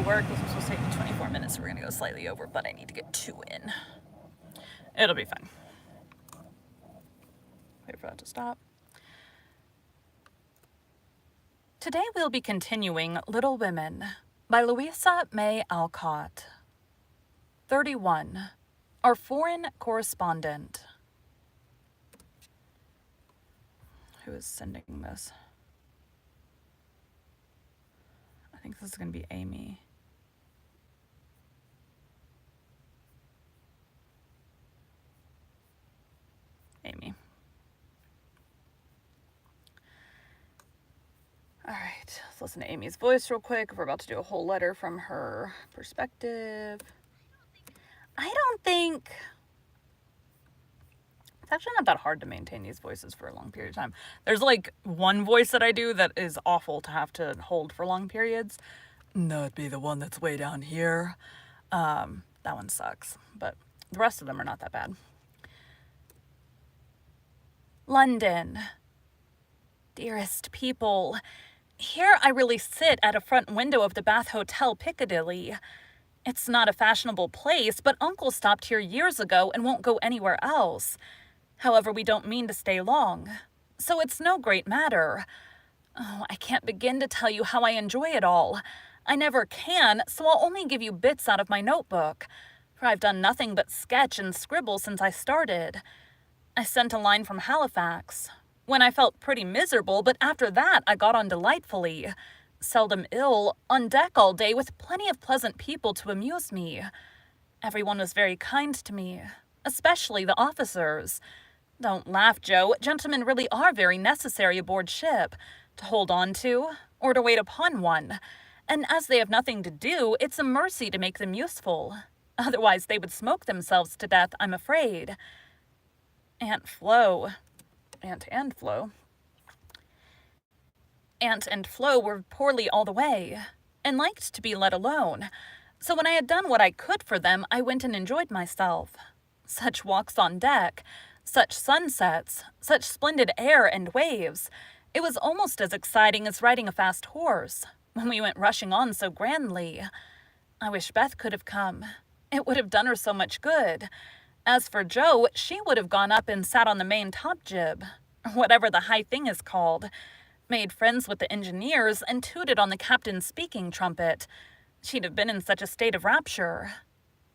work. This was supposed to take me 24 minutes, so we're going to go slightly over, but I need to get 2 in. It'll be fine. Wait for that to stop. Today we'll be continuing Little Women by Louisa May Alcott. 31. Our Foreign Correspondent. Who is sending this? I think this is going to be Amy. Amy. All right, let's listen to Amy's voice real quick. We're about to do a whole letter from her perspective. I don't think... It's actually not that hard to maintain these voices for a long period of time. There's like one voice that I do that is awful to have to hold for long periods. That'd be the one that's way down here. That one sucks, but the rest of them are not that bad. London. Dearest people, here I really sit at a front window of the Bath Hotel Piccadilly. It's not a fashionable place, but Uncle stopped here years ago and won't go anywhere else. However, we don't mean to stay long, so it's no great matter. Oh, I can't begin to tell you how I enjoy it all. I never can, so I'll only give you bits out of my notebook, for I've done nothing but sketch and scribble since I started. I sent a line from Halifax, when I felt pretty miserable, but after that I got on delightfully. Seldom ill, on deck all day with plenty of pleasant people to amuse me. Everyone was very kind to me, especially the officers. Don't laugh, Joe. Gentlemen really are very necessary aboard ship, to hold on to, or to wait upon one. And as they have nothing to do, it's a mercy to make them useful. Otherwise they would smoke themselves to death, I'm afraid. Aunt and Flo were poorly all the way, and liked to be let alone. So when I had done what I could for them, I went and enjoyed myself. Such walks on deck, such sunsets, such splendid air and waves. It was almost as exciting as riding a fast horse, when we went rushing on so grandly. I wish Beth could have come. It would have done her so much good. As for Jo, she would have gone up and sat on the main top jib, or whatever the high thing is called, made friends with the engineers, and tooted on the captain's speaking trumpet. She'd have been in such a state of rapture.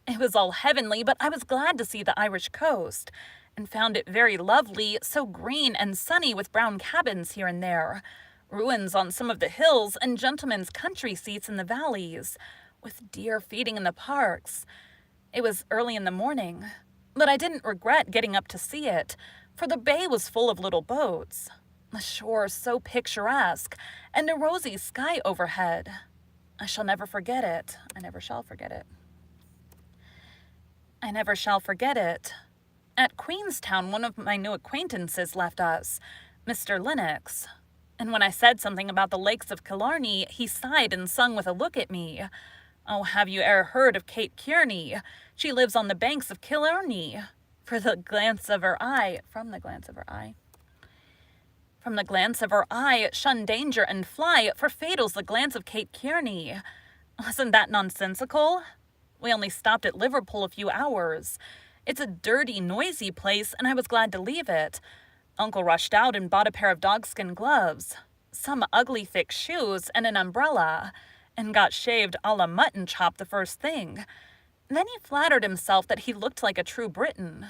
It was all heavenly, but I was glad to see the Irish coast, and found it very lovely, so green and sunny with brown cabins here and there, ruins on some of the hills, and gentlemen's country seats in the valleys, with deer feeding in the parks. It was early in the morning, but I didn't regret getting up to see it, for the bay was full of little boats, the shore so picturesque, and a rosy sky overhead. I shall never forget it. I never shall forget it. I never shall forget it. At Queenstown, one of my new acquaintances left us, Mr. Lennox, and when I said something about the lakes of Killarney, he sighed and sung with a look at me. Oh, have you e'er heard of Kate Kearney? She lives on the banks of Killarney. From the glance of her eye, shun danger and fly, for fatal's the glance of Kate Kearney. Wasn't that nonsensical? We only stopped at Liverpool a few hours. It's a dirty, noisy place, and I was glad to leave it. Uncle rushed out and bought a pair of dogskin gloves, some ugly thick shoes, and an umbrella, and got shaved a la mutton chop the first thing. Then he flattered himself that he looked like a true Briton.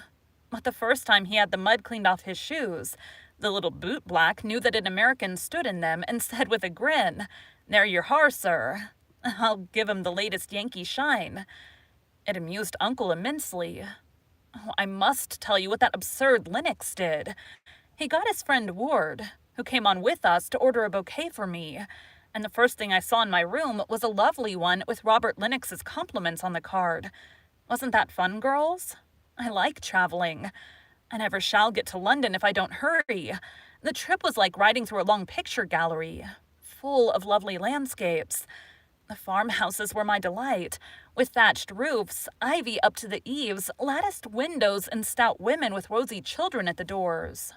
But the first time he had the mud cleaned off his shoes, the little bootblack knew that an American stood in them and said with a grin, "There you are, sir. I'll give him the latest Yankee shine." It amused Uncle immensely. Oh, I must tell you what that absurd Lennox did. He got his friend Ward, who came on with us, to order a bouquet for me, and the first thing I saw in my room was a lovely one with Robert Lennox's compliments on the card. Wasn't that fun, girls? I like traveling. I never shall get to London if I don't hurry. The trip was like riding through a long picture gallery, full of lovely landscapes. The farmhouses were my delight, with thatched roofs, ivy up to the eaves, latticed windows, and stout women with rosy children at the doors.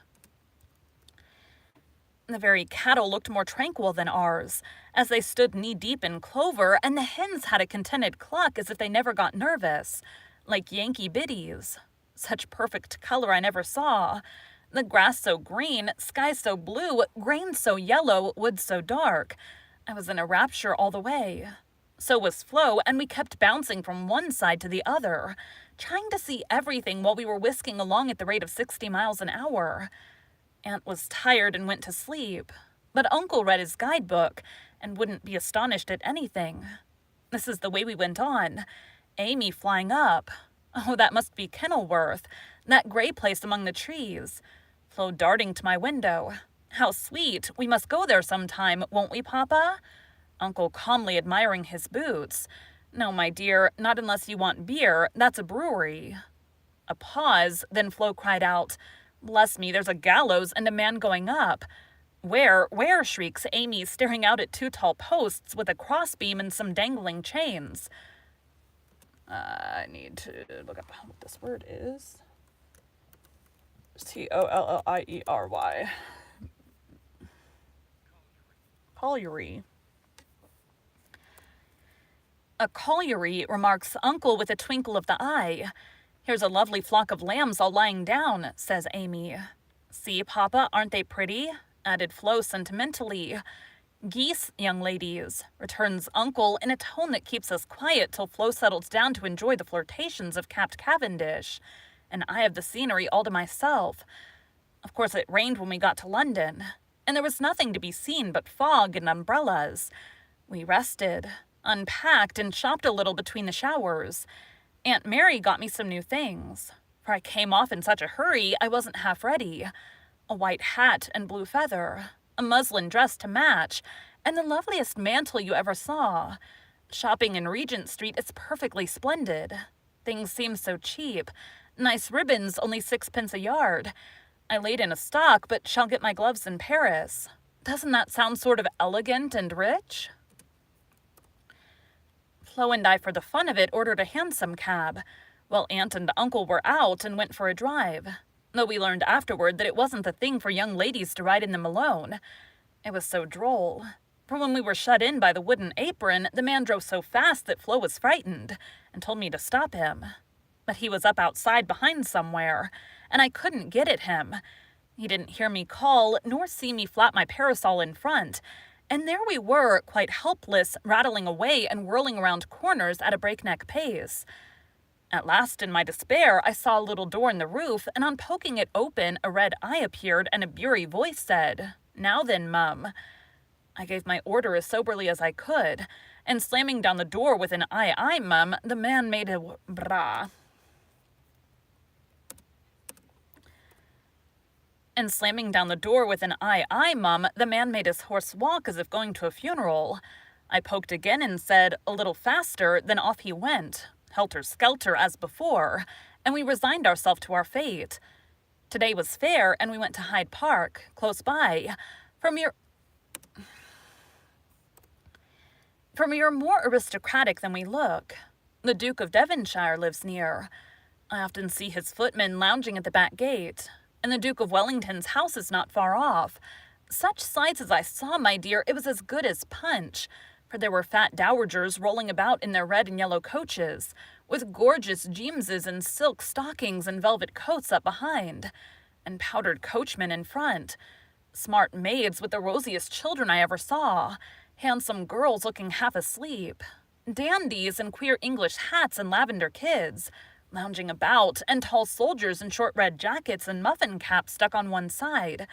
The very cattle looked more tranquil than ours, as they stood knee-deep in clover, and the hens had a contented cluck as if they never got nervous, like Yankee biddies. Such perfect color I never saw. The grass so green, sky so blue, grain so yellow, wood so dark. I was in a rapture all the way. So was Flo, and we kept bouncing from one side to the other, trying to see everything while we were whisking along at the rate of 60 miles an hour. Aunt was tired and went to sleep, but Uncle read his guidebook and wouldn't be astonished at anything. This is the way we went on. Amy flying up. Oh, that must be Kenilworth, that gray place among the trees. Flo darting to my window. How sweet. We must go there sometime, won't we, Papa? Uncle calmly admiring his boots. No, my dear, not unless you want beer. That's a brewery. A pause, then Flo cried out, Bless me, there's a gallows and a man going up. Where, shrieks Amy, staring out at two tall posts with a crossbeam and some dangling chains. I need to look up what this word is. Colliery. Colliery. A colliery, remarks Uncle with a twinkle of the eye. Here's a lovely flock of lambs all lying down, says Amy. See, Papa, aren't they pretty? Added Flo sentimentally. Geese, young ladies, returns Uncle in a tone that keeps us quiet till Flo settles down to enjoy the flirtations of Capt Cavendish, and I have the scenery all to myself. Of course, it rained when we got to London, and there was nothing to be seen but fog and umbrellas. We rested, unpacked, and shopped a little between the showers. Aunt Mary got me some new things, for I came off in such a hurry I wasn't half ready. A white hat and blue feather, a muslin dress to match, and the loveliest mantle you ever saw. Shopping in Regent Street is perfectly splendid. Things seem so cheap. Nice ribbons, only 6 pence a yard. I laid in a stock, but shall get my gloves in Paris. Doesn't that sound sort of elegant and rich? Flo and I, for the fun of it, ordered a hansom cab, while Aunt and Uncle were out and went for a drive, though we learned afterward that it wasn't the thing for young ladies to ride in them alone. It was so droll, for when we were shut in by the wooden apron, the man drove so fast that Flo was frightened and told me to stop him. But he was up outside behind somewhere, and I couldn't get at him. He didn't hear me call, nor see me flap my parasol in front, and there we were, quite helpless, rattling away and whirling around corners at a breakneck pace. At last, in my despair, I saw a little door in the roof, and on poking it open, a red eye appeared, and a beery voice said, Now then, Mum. I gave my order as soberly as I could, and slamming down the door with an aye, Mum, the man made a brah. And slamming down the door with an aye, Mum, the man made his horse walk as if going to a funeral. I poked again and said, a little faster, then off he went, helter-skelter as before, and we resigned ourselves to our fate. Today was fair, and we went to Hyde Park, close by. For we are more aristocratic than we look. The Duke of Devonshire lives near. I often see his footmen lounging at the back gate, and the Duke of Wellington's house is not far off. Such sights as I saw, my dear, it was as good as punch, for there were fat dowagers rolling about in their red and yellow coaches, with gorgeous Jameses and silk stockings and velvet coats up behind, and powdered coachmen in front, smart maids with the rosiest children I ever saw, handsome girls looking half asleep, dandies in queer English hats and lavender kids, lounging about, and tall soldiers in short red jackets and muffin caps stuck on one side,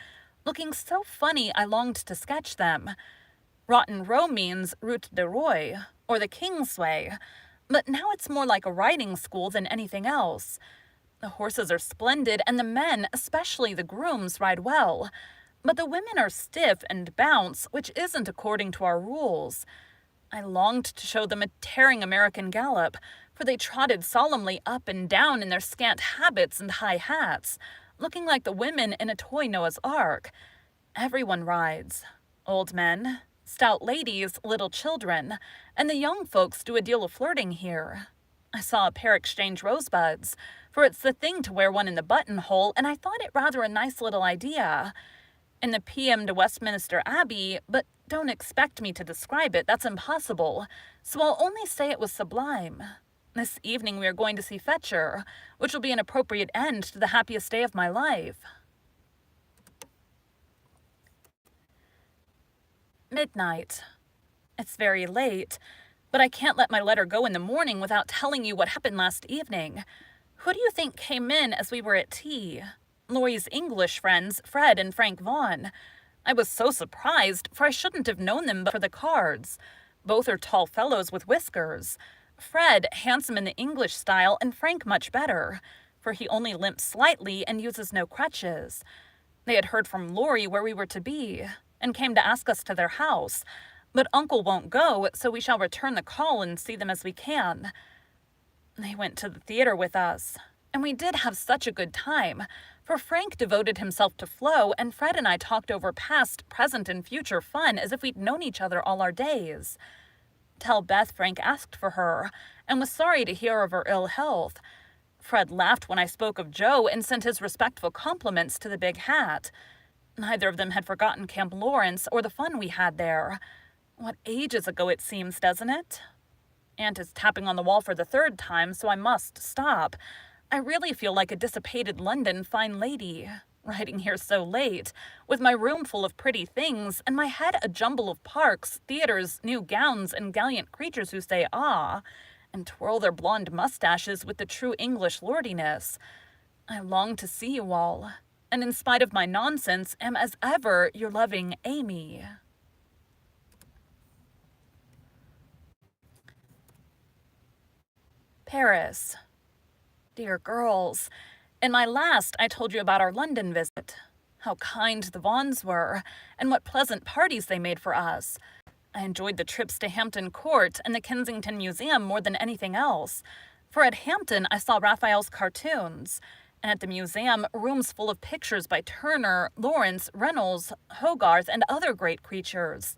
looking so funny I longed to sketch them. Rotten Row means Route de Roy, or the Kingsway, but now it's more like a riding school than anything else. The horses are splendid, and the men, especially the grooms, ride well, but the women are stiff and bounce, which isn't according to our rules. I longed to show them a tearing American gallop, for they trotted solemnly up and down in their scant habits and high hats, looking like the women in a toy Noah's Ark. Everyone rides. Old men, stout ladies, little children, and the young folks do a deal of flirting here. I saw a pair exchange rosebuds, for it's the thing to wear one in the buttonhole, and I thought it rather a nice little idea. In the PM to Westminster Abbey, but don't expect me to describe it, that's impossible, so I'll only say it was sublime. This evening we are going to see Fetcher, which will be an appropriate end to the happiest day of my life. Midnight. It's very late, but I can't let my letter go in the morning without telling you what happened last evening. Who do you think came in as we were at tea? Laurie's English friends, Fred and Frank Vaughan. I was so surprised, for I shouldn't have known them but for the cards. Both are tall fellows with whiskers. Fred, handsome in the English style, and Frank much better, for he only limps slightly and uses no crutches. They had heard from Laurie where we were to be, and came to ask us to their house, but Uncle won't go, so we shall return the call and see them as we can. They went to the theater with us, and we did have such a good time, for Frank devoted himself to Flo, and Fred and I talked over past, present, and future fun as if we'd known each other all our days. Tell Beth Frank asked for her, and was sorry to hear of her ill health. Fred laughed when I spoke of Joe and sent his respectful compliments to the big hat. Neither of them had forgotten Camp Lawrence or the fun we had there. What ages ago it seems, doesn't it? Aunt is tapping on the wall for the third time, so I must stop. I really feel like a dissipated London fine lady, writing here so late, with my room full of pretty things, and my head a jumble of parks, theaters, new gowns, and gallant creatures who say ah, and twirl their blonde mustaches with the true English lordiness. I long to see you all, and in spite of my nonsense, am as ever your loving Amy. Paris. Dear girls, in my last I told you about our London visit. How kind the Vaughans were, and what pleasant parties they made for us. I enjoyed the trips to Hampton Court and the Kensington Museum more than anything else, for at Hampton I saw Raphael's cartoons, and at the museum rooms full of pictures by Turner, Lawrence, Reynolds, Hogarth, and other great creatures.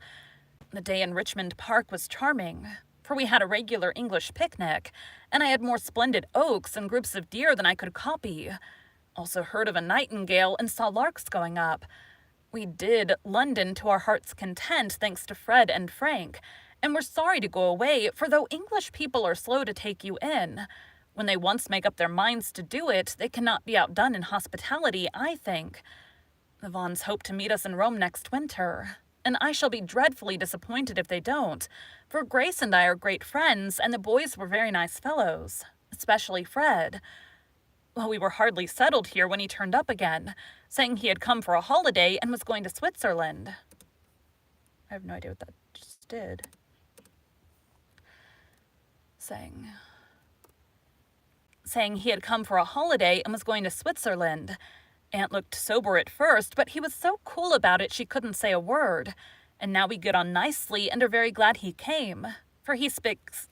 The day in Richmond Park was charming, for we had a regular English picnic, and I had more splendid oaks and groups of deer than I could copy. Also heard of a nightingale and saw larks going up. We did London to our heart's content, thanks to Fred and Frank, and were sorry to go away, for though English people are slow to take you in, when they once make up their minds to do it, they cannot be outdone in hospitality, I think. The Vaughans hope to meet us in Rome next winter, and I shall be dreadfully disappointed if they don't, for Grace and I are great friends, and the boys were very nice fellows, especially Fred. Well, we were hardly settled here when he turned up again, saying he had come for a holiday and was going to Switzerland. I have no idea what that just did. Saying he had come for a holiday and was going to Switzerland. Aunt looked sober at first, but he was so cool about it she couldn't say a word. And now we get on nicely and are very glad he came, for he speaks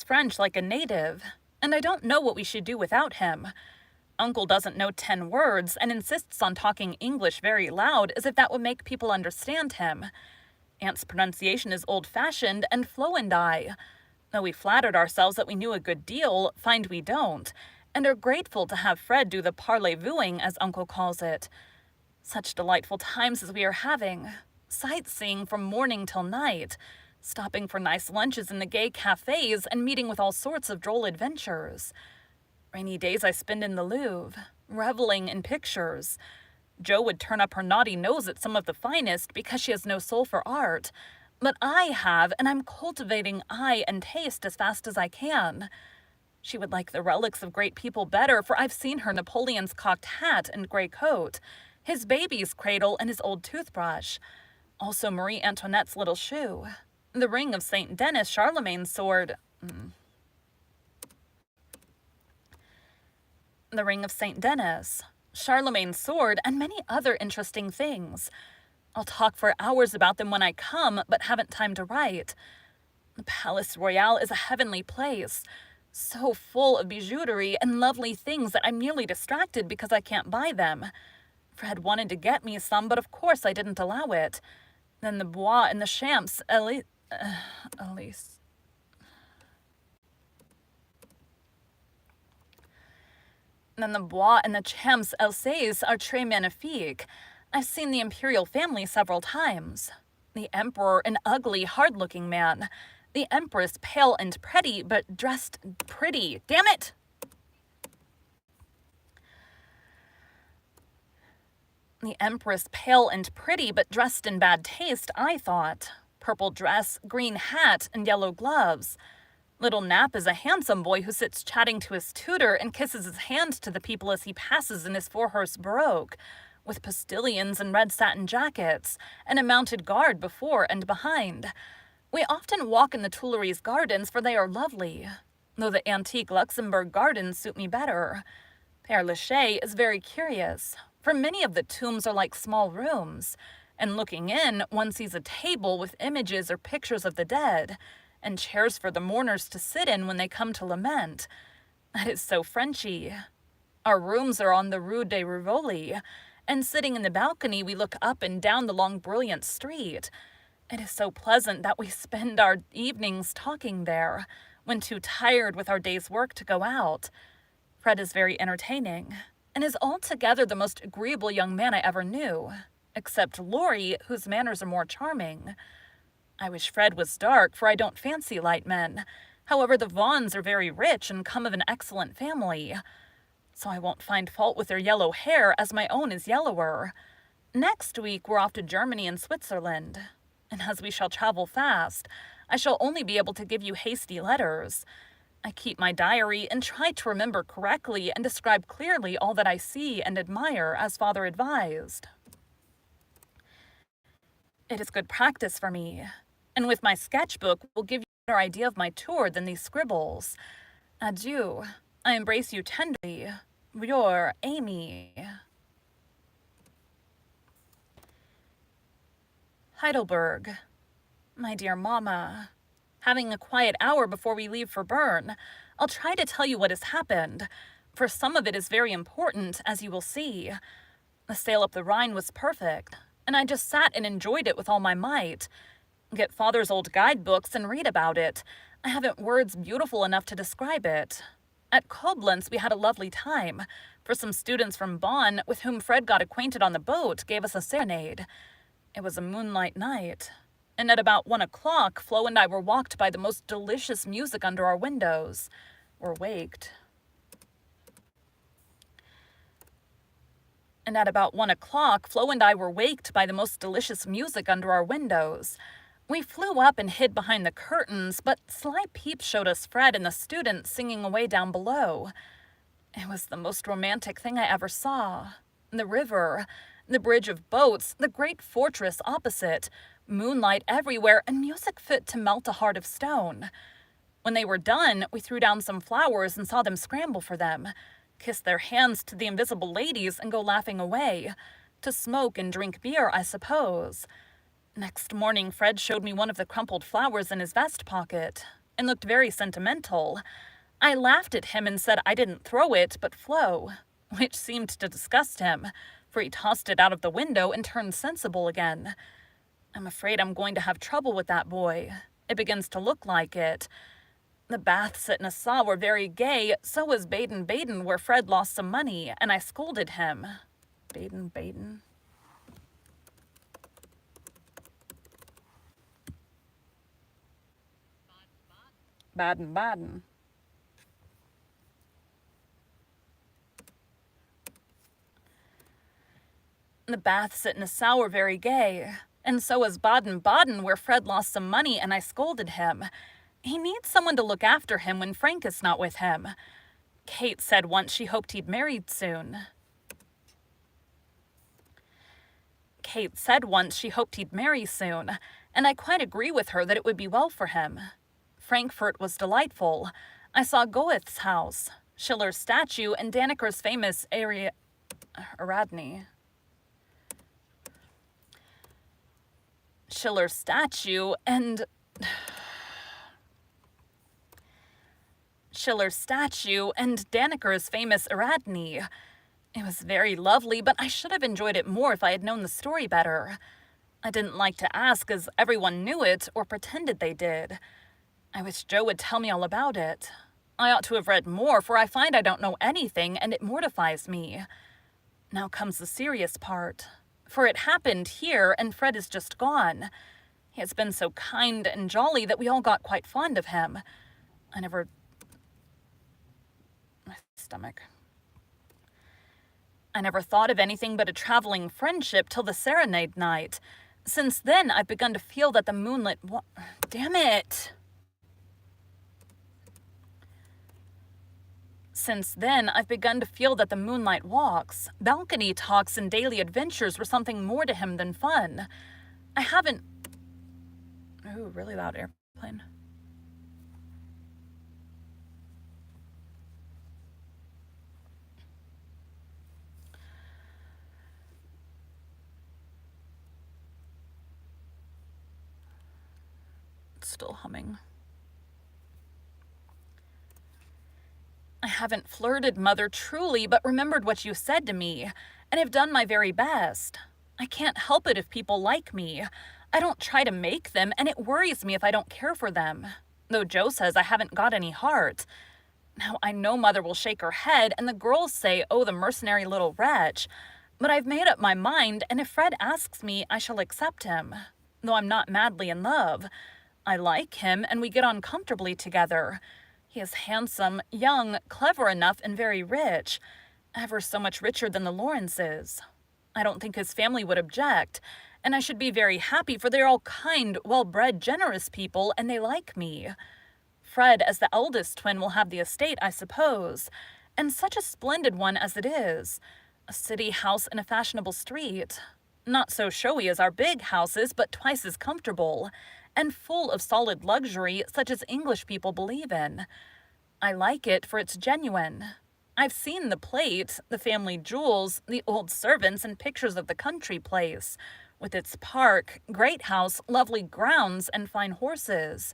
French like a native, and I don't know what we should do without him. Uncle doesn't know 10 words and insists on talking English very loud as if that would make people understand him. Aunt's pronunciation is old-fashioned, and Flo and I, though we flattered ourselves that we knew a good deal, find we don't, and are grateful to have Fred do the parlez-vouing, as Uncle calls it. Such delightful times as we are having, sightseeing from morning till night, stopping for nice lunches in the gay cafes, and meeting with all sorts of droll adventures. Rainy days I spend in the Louvre, reveling in pictures. Jo would turn up her naughty nose at some of the finest because she has no soul for art, but I have, and I'm cultivating eye and taste as fast as I can. She would like the relics of great people better, for I've seen her Napoleon's cocked hat and gray coat, his baby's cradle, and his old toothbrush. Also Marie Antoinette's little shoe, the ring of St. Denis, Charlemagne's sword. The ring of St. Denis, Charlemagne's sword, and many other interesting things. I'll talk for hours about them when I come, but haven't time to write. The Palace Royal is a heavenly place, so full of bijouterie and lovely things that I'm nearly distracted because I can't buy them. Fred wanted to get me some, but of course I didn't allow it. Then the Bois and the Champs, Elise. Then the Bois and the Champs Elysees are très magnifiques. I've seen the imperial family several times. The emperor, an ugly, hard-looking man. The empress, pale and pretty, but dressed pretty. Damn it! The empress, pale and pretty, but dressed in bad taste, I thought. Purple dress, green hat, and yellow gloves. Little Nap is a handsome boy who sits chatting to his tutor and kisses his hand to the people as he passes in his four-horse barouche, with postilions in red satin jackets, and a mounted guard before and behind. We often walk in the Tuileries gardens, for they are lovely, though the antique Luxembourg gardens suit me better. Père Lachaise is very curious, for many of the tombs are like small rooms, and looking in, one sees a table with images or pictures of the dead, and chairs for the mourners to sit in when they come to lament. That is so Frenchy. Our rooms are on the Rue de Rivoli, and sitting in the balcony we look up and down the long brilliant street. It is so pleasant that we spend our evenings talking there, when too tired with our day's work to go out. Fred is very entertaining, and is altogether the most agreeable young man I ever knew, except Laurie, whose manners are more charming. I wish Fred was dark, for I don't fancy light men. However, the Vaughns are very rich and come of an excellent family, so I won't find fault with their yellow hair, as my own is yellower. Next week we're off to Germany and Switzerland, and as we shall travel fast, I shall only be able to give you hasty letters. I keep my diary and try to remember correctly and describe clearly all that I see and admire, as father advised. It is good practice for me, and with my sketchbook will give you a better idea of my tour than these scribbles. Adieu. I embrace you tenderly. Your Amy. Heidelberg. My dear Mamma, having a quiet hour before we leave for Bern. I'll try to tell you what has happened, for some of it is very important, as you will see. The sail up the Rhine was perfect, and I just sat and enjoyed it with all my might. Get father's old guidebooks and read about it. I haven't words beautiful enough to describe it. At Koblenz we had a lovely time, for some students from Bonn, with whom Fred got acquainted on the boat, gave us a serenade. It was a moonlight night, and at about 1 o'clock Flo and I were waked by the most delicious music under our windows. Were waked. And at about 1 o'clock Flo and I were waked by the most delicious music under our windows. We flew up and hid behind the curtains, but sly peeps showed us Fred and the students singing away down below. It was the most romantic thing I ever saw. The river, the bridge of boats, the great fortress opposite, moonlight everywhere, and music fit to melt a heart of stone. When they were done, we threw down some flowers and saw them scramble for them, kiss their hands to the invisible ladies, and go laughing away. To smoke and drink beer, I suppose. Next morning, Fred showed me one of the crumpled flowers in his vest pocket, and looked very sentimental. I laughed at him and said I didn't throw it, but Flo, which seemed to disgust him, for he tossed it out of the window and turned sensible again. I'm afraid I'm going to have trouble with that boy. It begins to look like it. The baths at Nassau were very gay, so was Baden-Baden, where Fred lost some money, and I scolded him. Baden-Baden? Baden-Baden. The baths at Nassau were very gay, and so was Baden-Baden, where Fred lost some money, and I scolded him. He needs someone to look after him when Frank is not with him. Kate said once she hoped he'd married soon. Kate said once she hoped he'd marry soon, and I quite agree with her that it would be well for him. Frankfurt was delightful. I saw Goethe's house, Schiller's statue, and Danneker's famous Ariadne. Schiller's statue and Danneker's famous Ariadne. It was very lovely, but I should have enjoyed it more if I had known the story better. I didn't like to ask, as everyone knew it or pretended they did. I wish Joe would tell me all about it. I ought to have read more, for I find I don't know anything, and it mortifies me. Now comes the serious part, for it happened here, and Fred is just gone. He has been so kind and jolly that we all got quite fond of him. My stomach. I never thought of anything but a traveling friendship till the serenade night. Since then, I've begun to feel that the moonlit Damn it! Since then, I've begun to feel that the moonlight walks, balcony talks, and daily adventures were something more to him than fun. I haven't... Ooh, really loud airplane. It's still humming. I haven't flirted, Mother, truly, but remembered what you said to me, and have done my very best. I can't help it if people like me. I don't try to make them, and it worries me if I don't care for them. Though Joe says I haven't got any heart. Now, I know Mother will shake her head, and the girls say, oh, the mercenary little wretch. But I've made up my mind, and if Fred asks me, I shall accept him. Though I'm not madly in love. I like him, and we get on comfortably together. He is handsome, young, clever enough, and very rich. Ever so much richer than the Lawrences. I don't think his family would object, and I should be very happy, for they're all kind, well-bred, generous people, and they like me. Fred, as the eldest twin, will have the estate, I suppose, and such a splendid one as it is. A city house in a fashionable street. Not so showy as our big houses, but twice as comfortable, and full of solid luxury such as English people believe in. I like it, for it's genuine. I've seen the plate, the family jewels, the old servants, and pictures of the country place, with its park, great house, lovely grounds, and fine horses.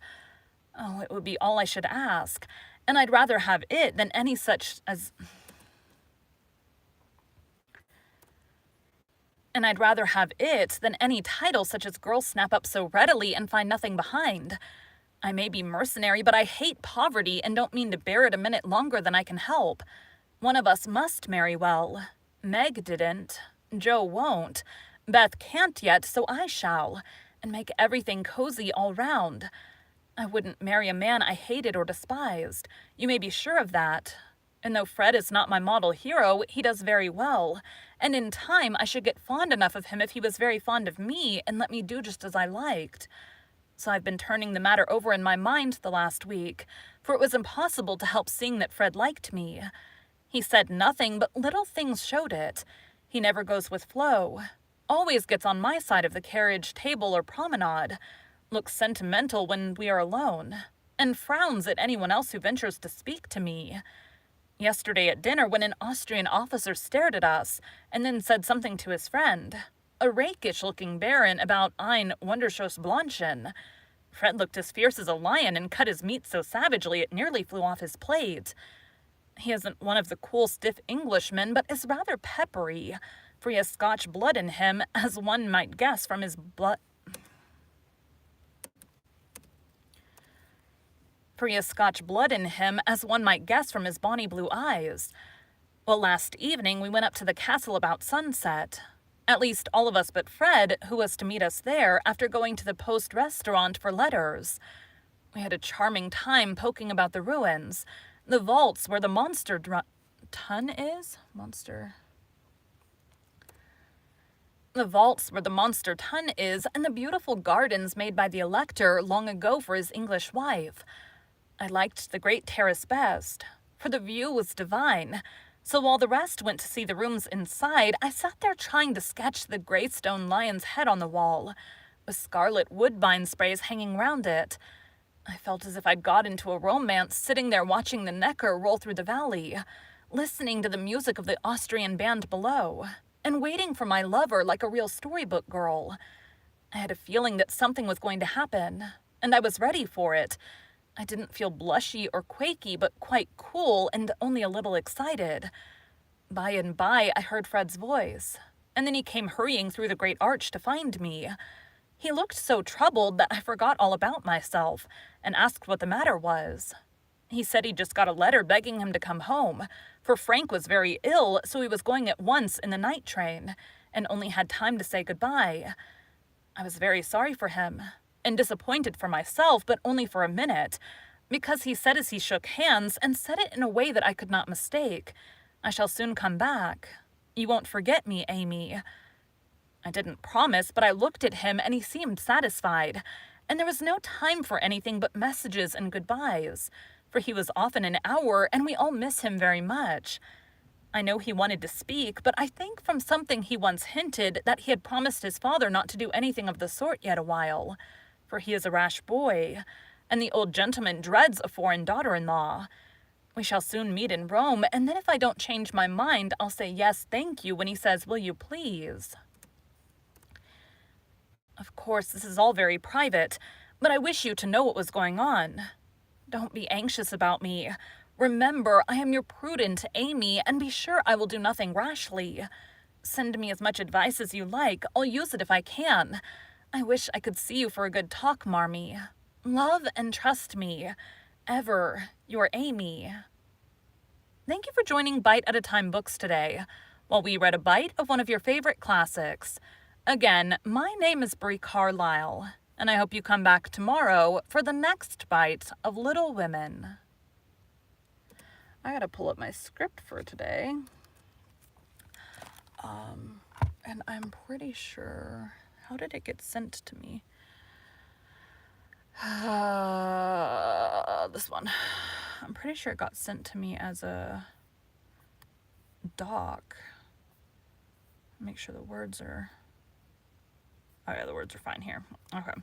Oh, it would be all I should ask, and I'd rather have it than any such as... And I'd rather have it than any title such as girls snap up so readily and find nothing behind. I may be mercenary, but I hate poverty and don't mean to bear it a minute longer than I can help. One of us must marry well. Meg didn't. Joe won't. Beth can't yet, so I shall, and make everything cozy all round. I wouldn't marry a man I hated or despised. You may be sure of that. And though Fred is not my model hero, he does very well, and in time I should get fond enough of him if he was very fond of me and let me do just as I liked. So I've been turning the matter over in my mind the last week, for it was impossible to help seeing that Fred liked me. He said nothing, but little things showed it. He never goes with Flo. Always gets on my side of the carriage, table, or promenade. Looks sentimental when we are alone, and frowns at anyone else who ventures to speak to me. Yesterday at dinner, when an Austrian officer stared at us, and then said something to his friend, a rakish-looking baron, about ein wunderschönes Blondchen. Fred looked as fierce as a lion and cut his meat so savagely it nearly flew off his plate. He isn't one of the cool, stiff Englishmen, but is rather peppery, for he has Scotch blood in him, as one might guess from his bonny blue eyes. Well, last evening we went up to the castle about sunset. At least all of us but Fred, who was to meet us there after going to the Post restaurant for letters. We had a charming time poking about the ruins, the vaults where the monster tun is, and the beautiful gardens made by the elector long ago for his English wife. I liked the great terrace best, for the view was divine. So while the rest went to see the rooms inside, I sat there trying to sketch the gray stone lion's head on the wall, with scarlet woodbine sprays hanging round it. I felt as if I'd got into a romance, sitting there watching the Neckar roll through the valley, listening to the music of the Austrian band below, and waiting for my lover like a real storybook girl. I had a feeling that something was going to happen, and I was ready for it. I didn't feel blushy or quaky, but quite cool and only a little excited. By and by, I heard Fred's voice, and then he came hurrying through the great arch to find me. He looked so troubled that I forgot all about myself and asked what the matter was. He said he just got a letter begging him to come home, for Frank was very ill, so he was going at once in the night train, and only had time to say goodbye. I was very sorry for him, and disappointed for myself, but only for a minute, because he said as he shook hands, and said it in a way that I could not mistake, "I shall soon come back. You won't forget me, Amy." I didn't promise, but I looked at him, and he seemed satisfied, and there was no time for anything but messages and goodbyes, for he was off in an hour, and we all miss him very much. I know he wanted to speak, but I think from something he once hinted that he had promised his father not to do anything of the sort yet a while, for he is a rash boy, and the old gentleman dreads a foreign daughter-in-law. We shall soon meet in Rome, and then if I don't change my mind, I'll say yes, thank you, when he says, "Will you please?" Of course, this is all very private, but I wish you to know what was going on. Don't be anxious about me. Remember, I am your prudent Amy, and be sure I will do nothing rashly. Send me as much advice as you like. I'll use it if I can. I wish I could see you for a good talk, Marmee. Love and trust me. Ever, your Amy. Thank you for joining Bite at a Time Books today, while we read a bite of one of your favorite classics. Again, my name is Bree Carlile, and I hope you come back tomorrow for the next bite of Little Women. I gotta pull up my script for today. And I'm pretty sure, how did it get sent to me? This one. I'm pretty sure it got sent to me as a doc. Make sure the words are... Oh yeah, the words are fine here. Okay.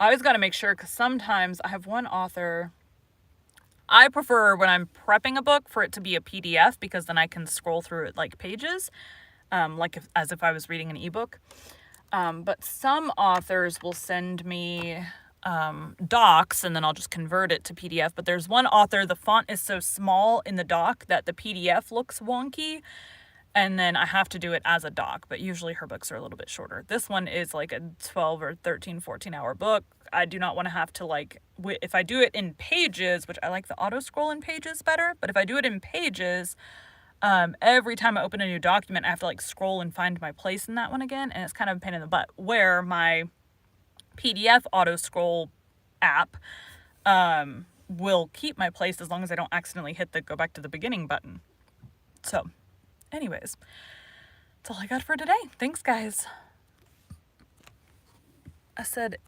I always got to make sure, because sometimes I have one author... I prefer when I'm prepping a book for it to be a PDF, because then I can scroll through it like pages, as if I was reading an ebook. But some authors will send me docs, and then I'll just convert it to PDF. But there's one author, the font is so small in the doc that the PDF looks wonky, and then I have to do it as a doc, but usually her books are a little bit shorter. This one is like a 12 or 13, 14-hour book. I do not want to have to, if I do it in pages, which I like the auto scroll in pages better, but if I do it in pages, every time I open a new document, I have to scroll and find my place in that one again, and it's kind of a pain in the butt. Where my PDF auto scroll app will keep my place as long as I don't accidentally hit the go back to the beginning button. So, anyways, that's all I got for today. Thanks, guys. I said